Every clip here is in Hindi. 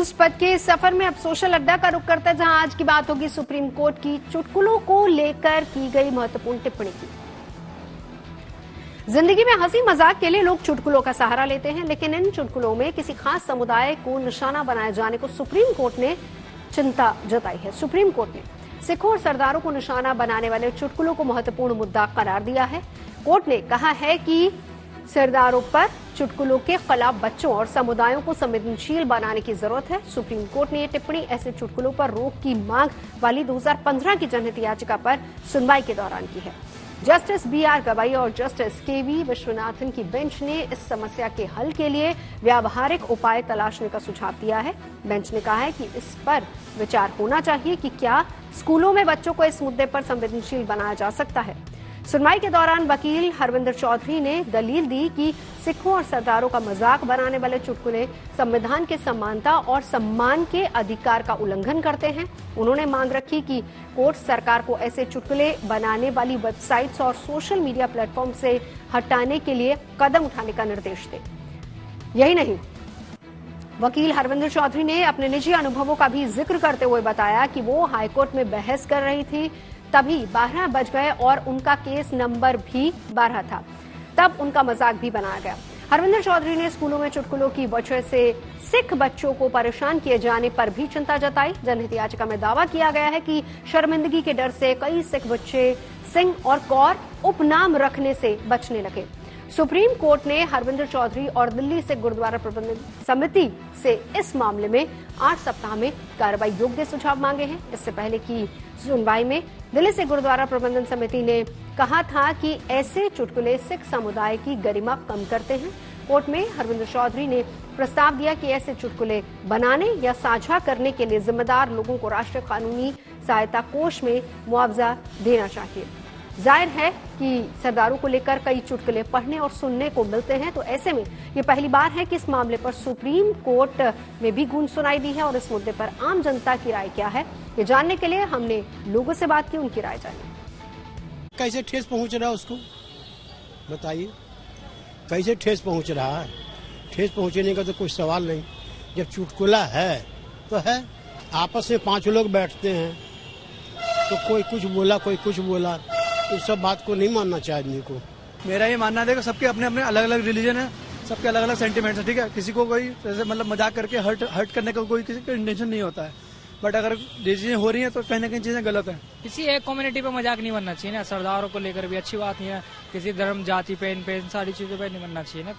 न्यूज पद के सफर में अब सोशल अड्डा का रुख करता है, जहां आज की बात होगी सुप्रीम कोर्ट की चुटकुलों को लेकर की गई महत्वपूर्ण टिप्पणी की। जिंदगी में हंसी मजाक के लिए लोग चुटकुलों का सहारा लेते हैं, लेकिन इन चुटकुलों में किसी खास समुदाय को निशाना बनाए जाने को सुप्रीम कोर्ट ने चिंता जताई है। सुप्रीम कोर्ट ने सिखों और सरदारों को निशाना बनाने वाले चुटकुलों को महत्वपूर्ण मुद्दा करार दिया है। कोर्ट ने कहा है कि सरदारों पर चुटकुलों के खिलाफ बच्चों और समुदायों को संवेदनशील बनाने की जरूरत है। सुप्रीम कोर्ट ने यह टिप्पणी ऐसे चुटकुलों पर रोक की मांग वाली 2015 की जनहित याचिका पर सुनवाई के दौरान की है। जस्टिस BR गवाई और जस्टिस KV विश्वनाथन की बेंच ने इस समस्या के हल के लिए व्यावहारिक उपाय तलाशने का सुझाव दिया है। बेंच ने कहा है कि इस पर विचार होना चाहिए कि क्या स्कूलों में बच्चों को इस मुद्दे पर संवेदनशील बनाया जा सकता है। सुनवाई के दौरान वकील हरविंदर चौधरी ने दलील दी कि सिखों और सरदारों का मजाक बनाने वाले चुटकुले संविधान के समानता और सम्मान के अधिकार का उल्लंघन करते हैं। उन्होंने मांग रखी कि कोर्ट सरकार को ऐसे चुटकुले बनाने वाली वेबसाइट्स और सोशल मीडिया प्लेटफॉर्म से हटाने के लिए कदम उठाने का निर्देश दे। यही नहीं, वकील हरविंदर चौधरी ने अपने निजी अनुभवों का भी जिक्र करते हुए बताया कि वो हाईकोर्ट में बहस कर रही थी, तभी 12 बज गए और उनका केस नंबर भी 12 था, तब उनका मजाक भी बनाया गया। हरविंदर चौधरी ने स्कूलों में चुटकुलों की वजह से सिख बच्चों को परेशान किए जाने पर भी चिंता जताई। जनहित याचिका में दावा किया गया है कि शर्मिंदगी के डर से कई सिख बच्चे सिंह और कौर उपनाम रखने से बचने लगे। सुप्रीम कोर्ट ने हरविंदर चौधरी और दिल्ली सिख गुरुद्वारा प्रबंधन समिति से इस मामले में 8 सप्ताह में कार्रवाई योग्य सुझाव मांगे हैं। इससे पहले की सुनवाई में दिल्ली सिख गुरुद्वारा प्रबंधन समिति ने कहा था कि ऐसे चुटकुले सिख समुदाय की गरिमा कम करते हैं। कोर्ट में हरविंदर चौधरी ने प्रस्ताव दिया कि ऐसे चुटकुले बनाने या साझा करने के लिए जिम्मेदार लोगों को राष्ट्रीय कानूनी सहायता कोष में मुआवजा देना चाहिए। जाहिर है कि सरदारों को लेकर कई चुटकुले पढ़ने और सुनने को मिलते हैं, तो ऐसे में ये पहली बार है कि इस मामले पर सुप्रीम कोर्ट में भी गूंज सुनाई दी है। और इस मुद्दे पर आम जनता की राय क्या है, ये जानने के लिए हमने लोगों से बात की, उनकी राय जानी। कैसे ठेस पहुंच रहा है उसको बताइए, कैसे ठेस पहुंच रहा है? ठेस पहुंचने का तो कोई सवाल नहीं। जब चुटकुला है तो है, आपस में 5 लोग बैठते हैं तो कोई कुछ बोला कोई कुछ बोला, तो सब बात को नहीं मानना चाहिए आदमी को। मेरा ये मानना है, सबके अपने अपने अलग अलग रिलीजन है, सबके अलग अलग सेंटिमेंट्स है, ठीक है। किसी को कोई जैसे मतलब मजाक करके हर्ट करने का कोई किसी का इंटेंशन नहीं होता है, बट अगर ये चीजें हो रही हैं तो कहीं ना कहीं चीजें गलत है। किसी एक कम्युनिटी पे मजाक नहीं बनना चाहिए ना, सरदारों को लेकर भी अच्छी बात नहीं है। किसी धर्म जाति पे इन सारी चीजों पे नहीं बनना चाहिए ना।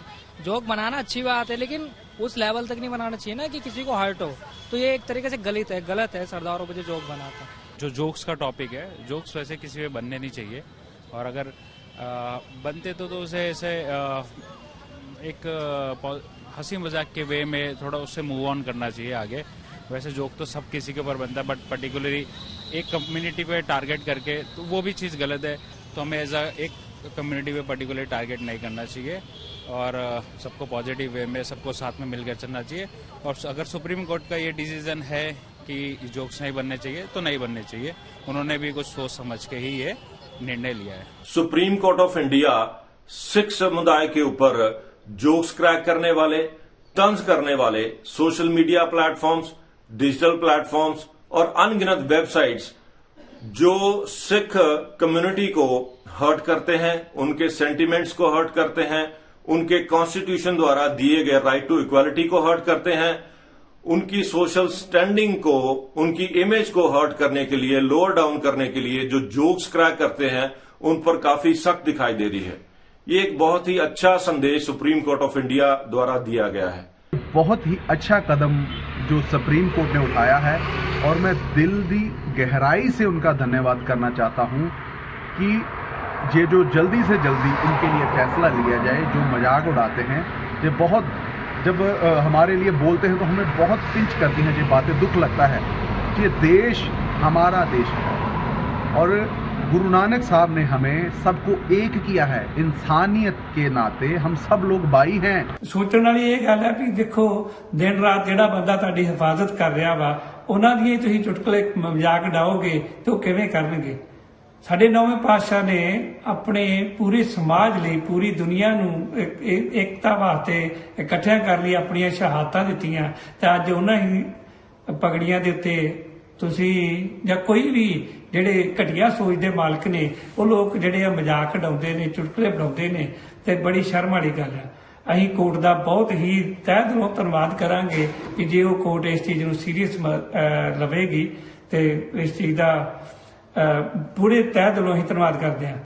जोक बनाना अच्छी बात है, लेकिन उस लेवल तक नहीं बनाना चाहिए ना कि किसी को हर्ट हो। तो ये एक तरीके से गलत है सरदारों पे जो जोक बनाता है। जो जोक्स का टॉपिक है, जोक्स वैसे किसी पे बनने नहीं चाहिए, और अगर बनते तो उसे ऐसे एक हंसी मजाक के वे में थोड़ा उससे मूव ऑन करना चाहिए आगे। वैसे जोक तो सब किसी के ऊपर बनता है, बट पर्टिकुलरली एक कम्युनिटी पे टारगेट करके तो वो भी चीज़ गलत है। तो हमें एज एक कम्युनिटी पे पर्टिकुलर टारगेट नहीं करना चाहिए, और सबको पॉजिटिव वे में सबको साथ में मिलकर चलना चाहिए। और अगर सुप्रीम कोर्ट का ये डिसीजन है कि जोक्स नहीं बनने चाहिए तो नहीं बनने चाहिए। उन्होंने भी कुछ सोच समझ के ही ये निर्णय लिया है। Supreme court of India Sikh समुदाय के ऊपर जोक्स क्रैक करने वाले, तंज करने वाले social media platforms, digital platforms और अनगिनत वेबसाइट्स जो सिख कम्युनिटी को हर्ट करते हैं, उनके सेंटिमेंट्स को हर्ट करते हैं, उनके कॉन्स्टिट्यूशन द्वारा दिए गए राइट टू इक्वालिटी को हर्ट करते हैं, उनकी सोशल स्टैंडिंग को, उनकी इमेज को हर्ट करने के लिए, लोअर डाउन करने के लिए जो जोक्स क्रैक करते हैं, उन पर काफी सख्त दिखाई दे रही है। ये एक बहुत ही अच्छा संदेश सुप्रीम कोर्ट ऑफ इंडिया द्वारा दिया गया है। बहुत ही अच्छा कदम जो सुप्रीम कोर्ट ने उठाया है, और मैं दिल की गहराई से उनका धन्यवाद करना चाहता हूं कि ये जो जल्दी से जल्दी इनके लिए फैसला लिया जाए। जो मजाक उड़ाते हैं, ये बहुत जब हमारे लिए बोलते हैं तो हमें बहुत पिंच करती हैं ये बातें, दुख लगता है कि ये देश हमारा देश है और गुरु नानक साहब ने हमें सबको एक किया है। इंसानियत के नाते हम सब लोग भाई हैं। सोचने वाली ये गल है कि देखो दिन रात जिहड़ा बंदा तुहाडी हिफाजत कर रहा वा, उन्हां दी तुसीं चुटकुले मजाक डाओगे तो किवें करनगे। ਸਾਡੇ ਨੌਵੇਂ ਪਾਤਸ਼ਾਹ ਨੇ ਆਪਣੇ ਪੂਰੇ ਸਮਾਜ ਲਈ, ਪੂਰੀ ਦੁਨੀਆ ਨੂੰ ਏਕਤਾ ਵਾਸਤੇ ਇਕੱਠਿਆਂ ਕਰਨ ਲਈ ਆਪਣੀਆਂ ਸ਼ਹਾਦਤਾਂ ਦਿੱਤੀਆਂ ਤੇ ਅੱਜ ਉਹਨਾਂ ਹੀ ਪਗੜੀਆਂ ਦੇ ਉੱਤੇ ਤੁਸੀਂ ਜਾਂ ਕੋਈ ਵੀ ਜਿਹੜੇ ਘਟੀਆ ਸੋਚ ਦੇ ਮਾਲਕ ਨੇ ਉਹ ਲੋਕ ਜਿਹੜੇ ਆ ਮਜ਼ਾਕ ਉਡਾਉਂਦੇ ਨੇ, ਚੁਟਕਲੇ ਬਣਾਉਂਦੇ ਨੇ ਤੇ ਬੜੀ ਸ਼ਰਮ ਵਾਲੀ ਗੱਲ ਹੈ। ਅਸੀਂ ਕੋਰਟ ਦਾ ਬਹੁਤ ਹੀ ਤਹਿ ਦਿਲੋਂ ਧੰਨਵਾਦ ਕਰਾਂਗੇ ਕਿ ਜੇ ਉਹ ਕੋਰਟ ਇਸ ਚੀਜ਼ ਨੂੰ ਸੀਰੀਅਸ ਲਵੇਗੀ ਤੇ ਇਸ ਚੀਜ਼ ਦਾ ਪੂਰੇ ਤਹਿ ਦਿਲੋਂ ਹੀ ਧੰਨਵਾਦ ਕਰਦੇ ਹਾਂ।